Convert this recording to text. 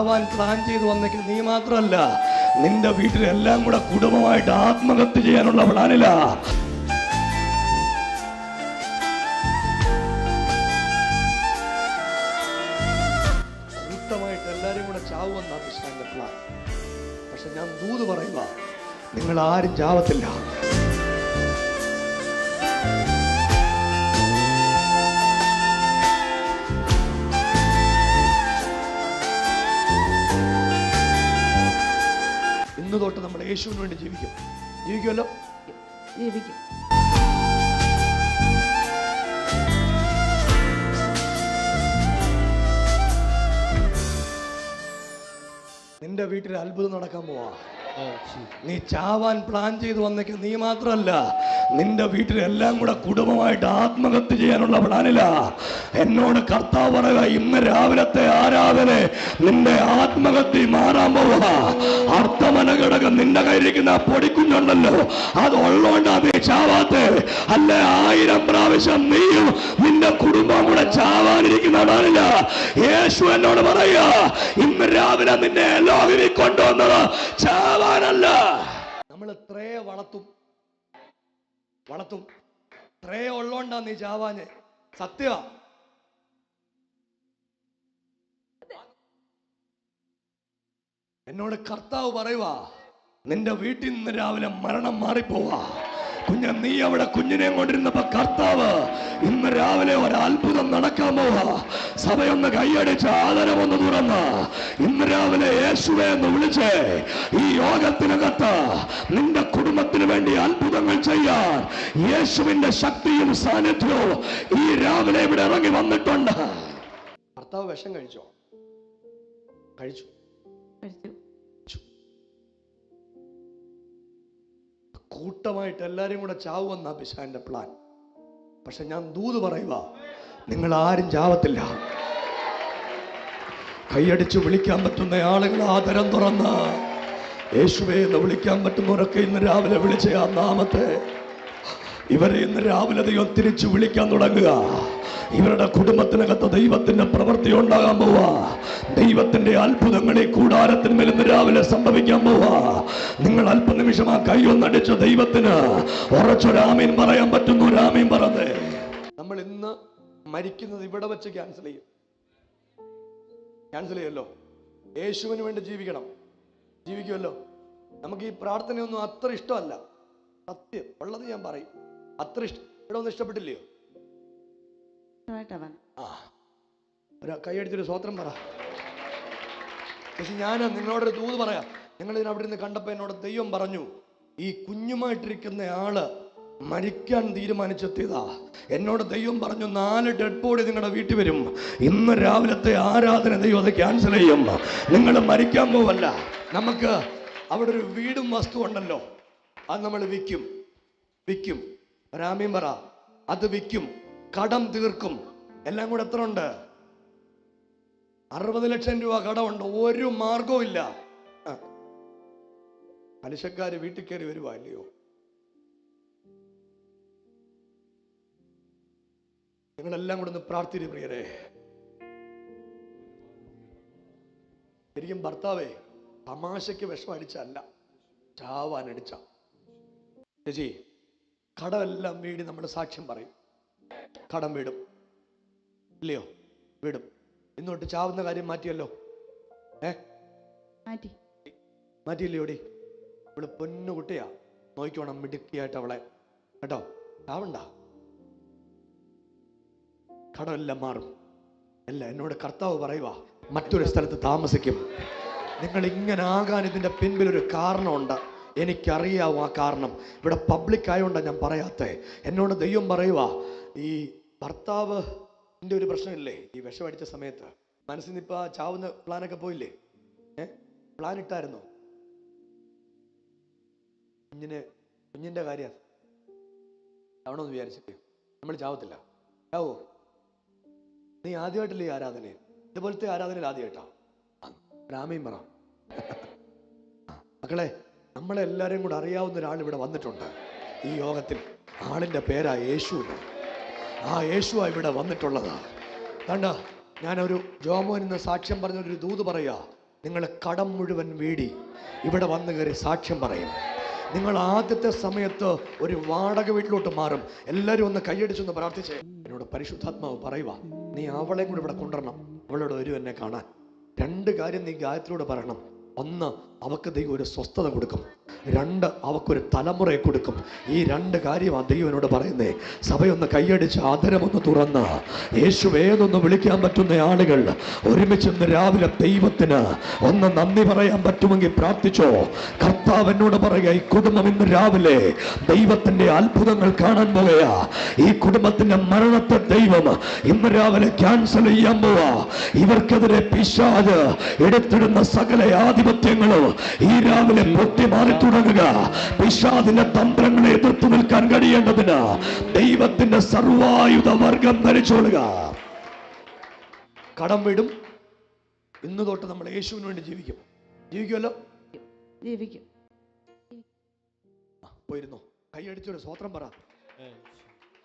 ചാവാൻ പ്ലാൻ ചെയ്ത് വന്നെങ്കിൽ നീ മാത്രമല്ല, നിന്റെ വീട്ടിലെല്ലാം കൂടെ കുടുംബമായിട്ട് ആത്മഹത്യ ചെയ്യാനുള്ള പ്ലാനില്ല. കൂട്ടമായിട്ട് എല്ലാരും കൂടെ ചാവുമെന്നാണ് വിശ്വാന്റെ പ്ലാൻ. പക്ഷെ ഞാൻ ദൂത് പറയുക, നിങ്ങൾ ആരും ചാവത്തില്ല. ഇന്ന് തൊട്ട് നമ്മൾ യേശുവിന് വേണ്ടി ജീവിക്കുമല്ലോ. ജീവിക്കും. നിന്റെ വീട്ടിൽ അത്ഭുതം നടക്കാൻ പോവാ. നീ ചാവാൻ പ്ലാൻ ചെയ്ത് വന്നെങ്കിൽ നീ മാത്രമല്ല, നിന്റെ വീട്ടിലെല്ലാം കൂടെ കുടുംബമായിട്ട് ആത്മഹത്യ ചെയ്യാനുള്ള പ്ലാനില്ല. എന്നോട് കർത്താവ് പറയുക, ഇന്ന് രാവിലത്തെ ആരാധന നിന്റെ ആത്മഹത്യ മാറാൻ പോവുക. അർത്ഥമനഘടകം നിന്റെ കയ്യിരിക്കുന്ന പൊടിക്കുഞ്ഞുണ്ടല്ലോ, അത് ഉള്ളോണ്ടാ നീ ചാവാത്തെ. അല്ല 1000 പ്രാവശ്യം നീയും നിന്റെ കുടുംബം കൂടെ ചാവാനിരിക്കുന്ന പ്ലാനില്ല. യേശു എന്നോട് പറയുക, ഇന്ന് രാവിലെ നിന്നെ ലോകത്തിൽ കൊണ്ടുവന്നത് ചാവാനല്ല. നമ്മൾ എത്രയെ വളർത്തും എത്രയെ ഉള്ളോണ്ടാ നീ ചാവാന്. സത്യ എന്നോട് കർത്താവ് പറയുക, നിന്റെ വീട്ടിൽ നിന്ന് രാവിലെ മരണം മാറിപ്പോവാ. നീ അവിടെ കുഞ്ഞിനെ കൊണ്ടിരുന്നപ്പോ കർത്താവ് ഇന്ന് രാവിലെ ഒരു അത്ഭുതം നടക്കാൻ പോവാ. സഭയൊന്ന് കൈയടിച്ച് ആദരവൊന്ന് തുറന്ന് ഇന്ന് രാവിലെ യേശുവെ എന്ന് വിളിച്ച് ഈ യോഗത്തിനകത്ത് നിന്റെ കുടുംബത്തിന് വേണ്ടി അത്ഭുതങ്ങൾ ചെയ്യാൻ യേശുവിന്റെ ശക്തിയും സാന്നിധ്യവും ഈ രാവിലെ ഇവിടെ ഇറങ്ങി വന്നിട്ടുണ്ട്. കർത്താവ് വിഷം കഴിച്ചു. കൂട്ടമായിട്ട് എല്ലാരും കൂടെ ചാവുമെന്നാ പിശാചിന്റെ പ്ലാൻ. പക്ഷെ ഞാൻ ദൂത് പറയുക, നിങ്ങൾ ആരും ചാവത്തില്ല. കൈയടിച്ച് വിളിക്കാൻ പറ്റുന്ന ആളുകൾ ആദരം തുറന്ന് യേശുവേ എന്ന് വിളിക്കാൻ പറ്റുന്നവരൊക്കെ ഇന്ന് രാവിലെ വിളിച്ച ആ നാമത്തെ ഇവരെ ഇന്ന് രാവിലെ ദൈവം തിരിച്ചു വിളിക്കാൻ തുടങ്ങുക. ഇവരുടെ കുടുംബത്തിനകത്ത് ദൈവത്തിന്റെ പ്രവൃത്തി ഉണ്ടാകാൻ പോവാ. ദൈവത്തിന്റെ അത്ഭുതങ്ങൾ ഈ കൂടാരത്തിന്മേൽ ഇന്ന് രാവിലെ സംഭവിക്കാൻ പോവാ. നിങ്ങൾ അല്പനിമിഷം ആ കൈയൊന്നടിച്ച് ദൈവത്തിന് ഉറച്ചൊരാമീൻ പറയാൻ പറ്റുന്നു. ഒരാമീൻ പറഞ്ഞേ. നമ്മൾ ഇന്ന് മരിക്കുന്നത് ഇവിടെ വെച്ച് ക്യാൻസൽ ചെയ്യുമല്ലോ. യേശുവിന് വേണ്ടി ജീവിക്കുമല്ലോ. നമുക്ക് ഈ പ്രാർത്ഥനയൊന്നും അത്ര ഇഷ്ടമല്ല. സത്യം ഉള്ളത് ഞാൻ പറയും. അത്ര ഇവിടെ ഒന്നും ഇഷ്ടപ്പെട്ടില്ലയോ? കൈയടിച്ചൊരു സ്വോത്രം പറ. പക്ഷെ ഞാൻ നിങ്ങളോടൊരു ദൂത് പറയാം. നിങ്ങൾ അവിടെ നിന്ന് കണ്ടപ്പോ എന്നോട് ദൈവം പറഞ്ഞു, ഈ കുഞ്ഞുമായിട്ടിരിക്കുന്ന ആള് മരിക്കാൻ തീരുമാനിച്ചെത്തിയതാ. എന്നോട് ദൈവം പറഞ്ഞു, 4 ഡെഡ് ബോഡി നിങ്ങളുടെ വീട്ടിൽ വരും. ഇന്ന് രാവിലത്തെ ആരാധന ദൈവം അത് ക്യാൻസൽ ചെയ്യും. നിങ്ങൾ മരിക്കാൻ പോവല്ല. നമുക്ക് അവിടെ ഒരു വീടും വസ്തു ഉണ്ടല്ലോ, അത് നമ്മൾ വിൽക്കും. രാമീൻ പറ. അത് വിൽക്കും, കടം തീർക്കും. എല്ലാം കൂടെ എത്ര ഉണ്ട്? 60 ലക്ഷം രൂപ കടമുണ്ട്. ഒരു മാർഗവും ഇല്ല. പലിശക്കാര് വീട്ടിൽ കയറി വരുവാ അല്ലയോ? നിങ്ങളെല്ലാം കൂടെ ഒന്ന് പ്രാർത്ഥിച്ചു പ്രിയരെ. ശരിക്കും ഭർത്താവേ തമാശയ്ക്ക് വിഷം അടിച്ചല്ല, ചാവാൻ അടിച്ച. ചേച്ചി കടമെല്ലാം വീടി നമ്മൾ സാക്ഷ്യം പറയും. കടം വീടും ഇല്ലയോ? വീടും. ഇന്നോട്ട് ചാവുന്ന കാര്യം മാറ്റിയല്ലോ. മാറ്റിയില്ലയോടി? ഇവള് പൊന്നുകുട്ടിയാ, നോക്കിക്കോണം മിടുക്കിയായിട്ട് അവളെ കേട്ടോ. ചാവണ്ട, കടമെല്ലാം മാറും. അല്ല, എന്നോട് കർത്താവ് പറയുക, മറ്റൊരു സ്ഥലത്ത് താമസിക്കും. നിങ്ങൾ ഇങ്ങനെ ആകാൻ ഇതിന്റെ പിൻപിൽ ഒരു കാരണമുണ്ട്. എനിക്കറിയാവും ആ കാരണം. ഇവിടെ പബ്ലിക് ആയതുകൊണ്ടാണ് ഞാൻ പറയാത്തേ. എന്നോട് ദൈവം പറയുക, ഈ ഭർത്താവിൻ്റെ ഒരു പ്രശ്നമില്ലേ, ഈ വിഷം അടിച്ച സമയത്ത് മനസ്സിൽ നിന്ന് ഇപ്പൊ ചാവുന്ന പ്ലാനൊക്കെ പോയില്ലേ? പ്ലാൻ ഇട്ടായിരുന്നോ? കുഞ്ഞിന്റെ കാര്യം ചാവണമെന്ന് വിചാരിച്ചിട്ട് നമ്മൾ ചാവത്തില്ല. ചാവോ? നീ ആദ്യമായിട്ടില്ലേ ഈ ആരാധന? ഇതുപോലത്തെ ആരാധനയിൽ ആദ്യമായിട്ടാ. രാമയും പറ. മക്കളെ, നമ്മളെല്ലാവരും കൂടെ അറിയാവുന്ന ഒരാൾ ഇവിടെ വന്നിട്ടുണ്ട് ഈ യോഗത്തിൽ. ആളിന്റെ പേരാ യേശു. ആ യേശുവാ ഇവിടെ വന്നിട്ടുള്ളതാ. കണ്ട, ഞാനൊരു ജോമോൻ ഇന്ന് സാക്ഷ്യം പറഞ്ഞൊരു ദൂത് പറയാ. നിങ്ങൾ കടം മുഴുവൻ വീടി ഇവിടെ വന്നു കയറി സാക്ഷ്യം പറയും. നിങ്ങൾ ആദ്യത്തെ സമയത്ത് ഒരു വാടക വീട്ടിലോട്ട് മാറും. എല്ലാവരും ഒന്ന് കൈയടിച്ചൊന്ന് പ്രാർത്ഥിച്ചേ. എന്നോട് പരിശുദ്ധാത്മാവ് പറയുക, നീ അവളെ കൂടെ ഇവിടെ കൊണ്ടുവരണം. അവളോട് വരും എന്നെ കാണാൻ. 2 കാര്യം നീ ഗായത്രിയോട് പറയണം. 1, അവക്ക് ദൈവം ഒരു സ്വസ്ഥത കൊടുക്കും. 2, അവക്കൊരു തലമുറയെ കൊടുക്കും. ഈ 2 കാര്യമാണ് ദൈവം എന്നോട് പറയുന്നേ. സഭയൊന്ന് കൈയടിച്ച് ആദരമൊന്ന് തുറന്ന് യേശുവേന്നൊന്ന് വിളിക്കാൻ പറ്റുന്ന ആളുകൾ ഒരുമിച്ച് ഇന്ന് രാവിലെ ദൈവത്തിന് ഒന്ന് നന്ദി പറയാൻ പറ്റുമെങ്കിൽ പ്രാർത്ഥിച്ചോ. കർത്താവ് എന്നോട് പറയുക, ഈ കുടുംബം ഇന്ന് രാവിലെ ദൈവത്തിന്റെ അത്ഭുതങ്ങൾ കാണാൻ പോവുകയാ. ഈ കുടുംബത്തിന്റെ മരണത്തെ ദൈവം ഇന്ന് രാവിലെ ക്യാൻസൽ ചെയ്യാൻ പോവാ. ഇവർക്കെതിരെ പിശാച് എടുത്തിടുന്ന സകല ആധിപത്യങ്ങളും ഈ രാവിലെ പൊട്ടി മാറി തുടങ്ങുക. പിശാചിന്റെ തന്ത്രങ്ങളെ എതിർത്ത് നിൽക്കാൻ കഴിയേണ്ടതിന് ദൈവത്തിന്റെ സർവായുധ വർഗം ധരിച്ചോളുക. കടം വിടും. ഇന്ന് തൊട്ട് നമ്മൾ യേശുവിന് വേണ്ടി ജീവിക്കുമല്ലോ. ജീവിക്കും. പോയിരുന്നോ? കൈയടിച്ചൊരു സ്വത്രം പറ.